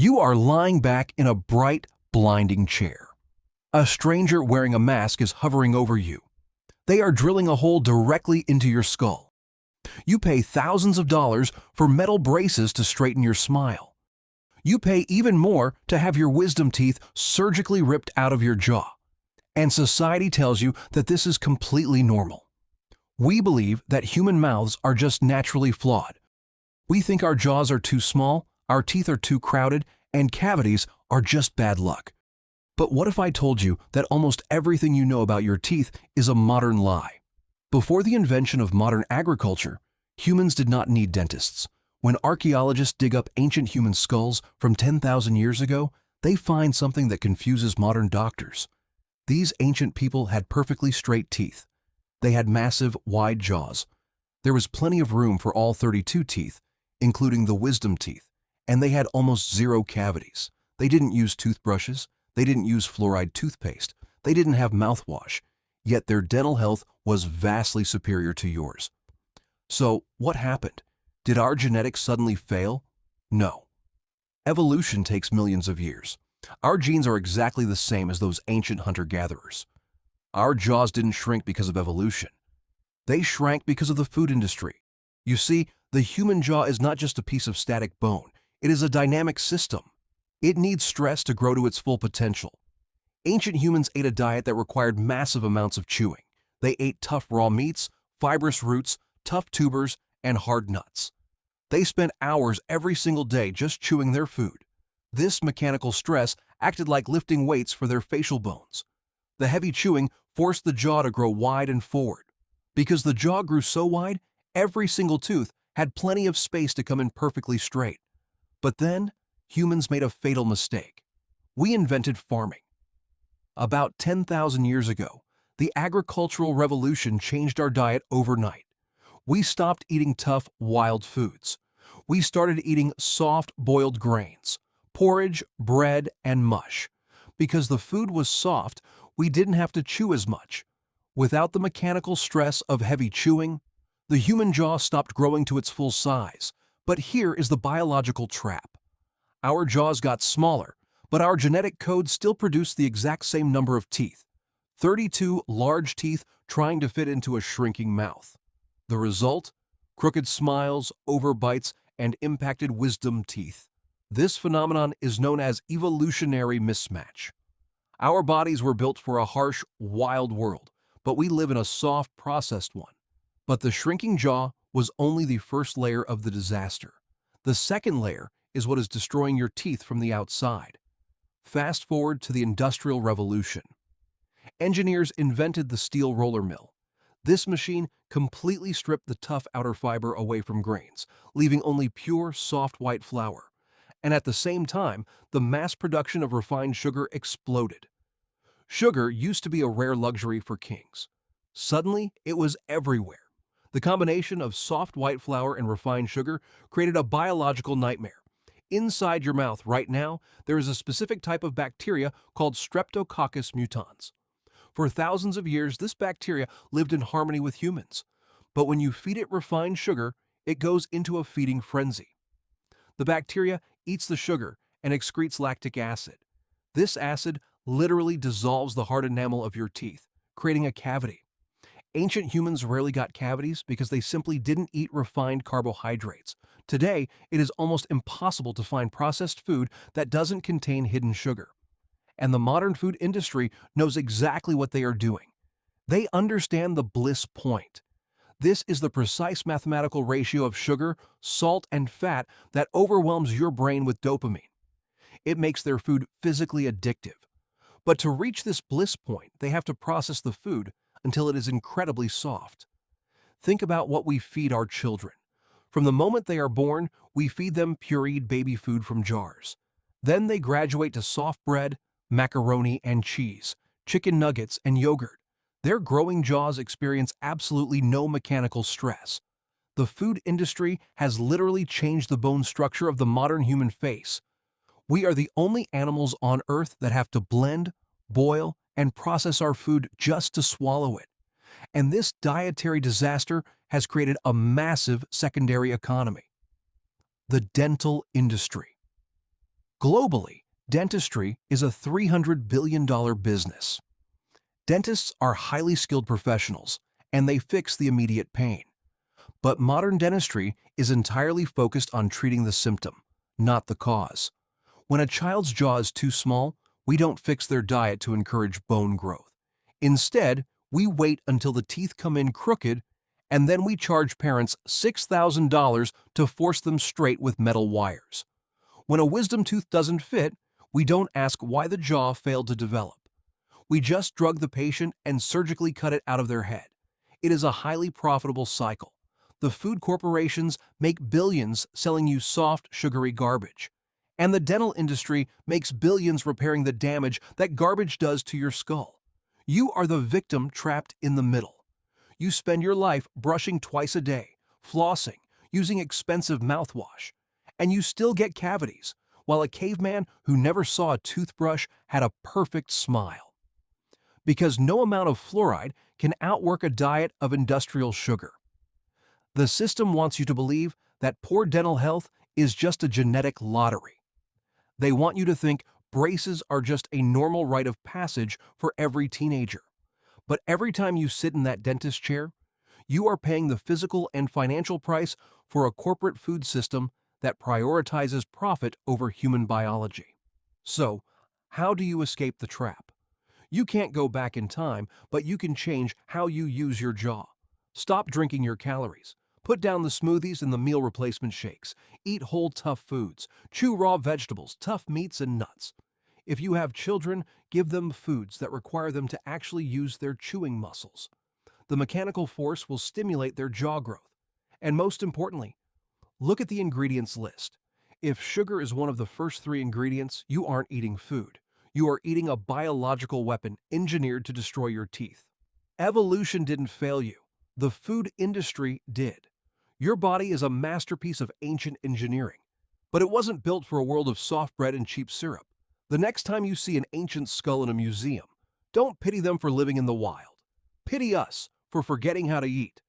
You are lying back in a bright, blinding chair. A stranger wearing a mask is hovering over you. They are drilling a hole directly into your skull. You pay thousands of dollars for metal braces to straighten your smile. You pay even more to have your wisdom teeth surgically ripped out of your jaw. And society tells you that this is completely normal. We believe that human mouths are just naturally flawed. We think our jaws are too small, our teeth are too crowded, and cavities are just bad luck. But what if I told you that almost everything you know about your teeth is a modern lie? Before the invention of modern agriculture, humans did not need dentists. When archaeologists dig up ancient human skulls from 10,000 years ago, they find something that confuses modern doctors. These ancient people had perfectly straight teeth. They had massive, wide jaws. There was plenty of room for all 32 teeth, including the wisdom teeth, and they had almost zero cavities. They didn't use toothbrushes. They didn't use fluoride toothpaste. They didn't have mouthwash. Yet their dental health was vastly superior to yours. So, what happened? Did our genetics suddenly fail? No. Evolution takes millions of years. Our genes are exactly the same as those ancient hunter-gatherers. Our jaws didn't shrink because of evolution. They shrank because of the food industry. You see, the human jaw is not just a piece of static bone. It is a dynamic system. It needs stress to grow to its full potential. Ancient humans ate a diet that required massive amounts of chewing. They ate tough raw meats, fibrous roots, tough tubers, and hard nuts. They spent hours every single day just chewing their food. This mechanical stress acted like lifting weights for their facial bones. The heavy chewing forced the jaw to grow wide and forward. Because the jaw grew so wide, every single tooth had plenty of space to come in perfectly straight. But then, humans made a fatal mistake. We invented farming. About 10,000 years ago, the agricultural revolution changed our diet overnight. We stopped eating tough, wild foods. We started eating soft, boiled grains, porridge, bread, and mush. Because the food was soft, we didn't have to chew as much. Without the mechanical stress of heavy chewing, the human jaw stopped growing to its full size. But here is the biological trap. Our jaws got smaller, but our genetic code still produced the exact same number of teeth. 32 large teeth trying to fit into a shrinking mouth. The result? Crooked smiles, overbites, and impacted wisdom teeth. This phenomenon is known as evolutionary mismatch. Our bodies were built for a harsh, wild world, but we live in a soft, processed one. But the shrinking jaw was only the first layer of the disaster. The second layer is what is destroying your teeth from the outside. Fast forward to the Industrial Revolution. Engineers invented the steel roller mill. This machine completely stripped the tough outer fiber away from grains, leaving only pure, soft white flour. And at the same time, the mass production of refined sugar exploded. Sugar used to be a rare luxury for kings. Suddenly, it was everywhere. The combination of soft white flour and refined sugar created a biological nightmare. Inside your mouth right now, there is a specific type of bacteria called Streptococcus mutans. For thousands of years, this bacteria lived in harmony with humans. But when you feed it refined sugar, it goes into a feeding frenzy. The bacteria eats the sugar and excretes lactic acid. This acid literally dissolves the hard enamel of your teeth, creating a cavity. Ancient humans rarely got cavities because they simply didn't eat refined carbohydrates. Today, it is almost impossible to find processed food that doesn't contain hidden sugar. And the modern food industry knows exactly what they are doing. They understand the Bliss Point. This is the precise mathematical ratio of sugar, salt, and fat that overwhelms your brain with dopamine. It makes their food physically addictive. But to reach this bliss point, they have to process the food until it is incredibly soft. Think about what we feed our children. From the moment they are born, we feed them pureed baby food from jars. Then they graduate to soft bread, macaroni and cheese, chicken nuggets and yogurt. Their growing jaws experience absolutely no mechanical stress. The food industry has literally changed the bone structure of the modern human face. We are the only animals on Earth that have to blend, boil, and process our food just to swallow it. And this dietary disaster has created a massive secondary economy: the dental industry. Globally, dentistry is a $300 billion business. Dentists are highly skilled professionals, and they fix the immediate pain. But modern dentistry is entirely focused on treating the symptom, not the cause. When a child's jaw is too small, we don't fix their diet to encourage bone growth. Instead, we wait until the teeth come in crooked, and then we charge parents $6,000 to force them straight with metal wires. When a wisdom tooth doesn't fit, we don't ask why the jaw failed to develop. We just drug the patient and surgically cut it out of their head. It is a highly profitable cycle. The food corporations make billions selling you soft, sugary garbage. And the dental industry makes billions repairing the damage that garbage does to your skull. You are the victim trapped in the middle. You spend your life brushing twice a day, flossing, using expensive mouthwash, and you still get cavities, while a caveman who never saw a toothbrush had a perfect smile. Because no amount of fluoride can outwork a diet of industrial sugar. The system wants you to believe that poor dental health is just a genetic lottery. They want you to think braces are just a normal rite of passage for every teenager. But every time you sit in that dentist chair, you are paying the physical and financial price for a corporate food system that prioritizes profit over human biology. So, how do you escape the trap? You can't go back in time, but you can change how you use your jaw. Stop drinking your calories. Put down the smoothies and the meal replacement shakes. Eat whole, tough foods. Chew raw vegetables, tough meats, and nuts. If you have children, give them foods that require them to actually use their chewing muscles. The mechanical force will stimulate their jaw growth. And most importantly, look at the ingredients list. If sugar is one of the first 3 ingredients, you aren't eating food. You are eating a biological weapon engineered to destroy your teeth. Evolution didn't fail you. The food industry did. Your body is a masterpiece of ancient engineering, but it wasn't built for a world of soft bread and cheap syrup. The next time you see an ancient skull in a museum, don't pity them for living in the wild. Pity us for forgetting how to eat.